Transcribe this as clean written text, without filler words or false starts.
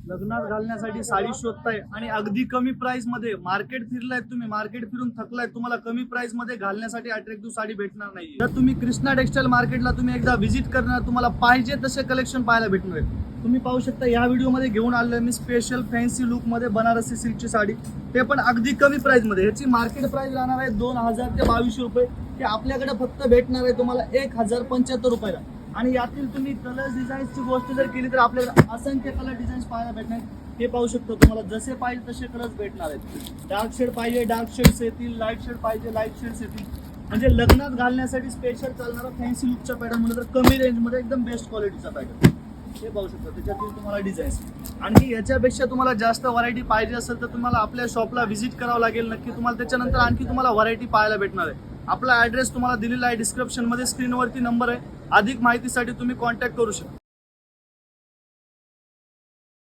लग्नात घालण्यासाठी साडी शोधताय आणि अगदी कमी प्राइस मध्ये मार्केट फिरलाय, तुम्ही मार्केट फिरून थकलाय, तुम्हाला कमी प्राइस मध्ये घालण्यासाठी अट्रॅक्टिव्ह साडी भेटणार नाही. तर तुम्ही कृष्णा टेक्सटाईल मार्केटला तुम्ही एकदा व्हिजिट करणार, तुम्हाला पाहिजे तसे कलेक्शन पाहायला भेटणार आहे. तुम्ही पाहू शकता या व्हिडिओमध्ये घेऊन आलोय मी स्पेशल फॅन्सी लुक मध्ये बनारसी सिल्कची साडी, ते पण अगदी कमी प्राइस मध्ये. ह्याची मार्केट प्राइस राहणार आहे 2000 ते 2200 रुपये, ते आपल्याकडे फक्त भेटणार आहे तुम्हाला 1075 रुपयाला. आणि यातील तुम्ही कलर डिझाईन्सची गोष्ट जर केली तर आपल्याला असंख्य कलर डिझाईन्स पाहायला भेटणार. हे पाहू शकतो, तुम्हाला जसे पाहिजे तसे कलर्स भेटणार आहेत. डार्क शेड पाहिजे डार्क शेड्स येतील, लाईट शेड पाहिजे लाईट शेड्स येतील. म्हणजे लग्नात घालण्यासाठी स्पेशल चालणारा फॅन्सी लुकच्या पॅटर्न मध्ये तर कमी रेंजमध्ये एकदम बेस्ट क्वालिटीचा पॅटर्न हे पाहू शकतो. त्याच्यातील तुम्हाला डिझाईन्स आणखी याच्यापेक्षा तुम्हाला जास्त व्हरायटी पाहिजे असेल तर तुम्हाला आपल्या शॉपला व्हिजिट करावं लागेल नक्की. तुम्हाला त्याच्यानंतर आणखी तुम्हाला व्हरायटी पाहायला भेटणार आहे. आपला ॲड्रेस तुम्हाला दिलेला आहे डिस्क्रिप्शनमध्ये, स्क्रीनवरती नंबर आहे. अधिक माहितीसाठी तुम्ही कॉन्टॅक्ट करू शकता.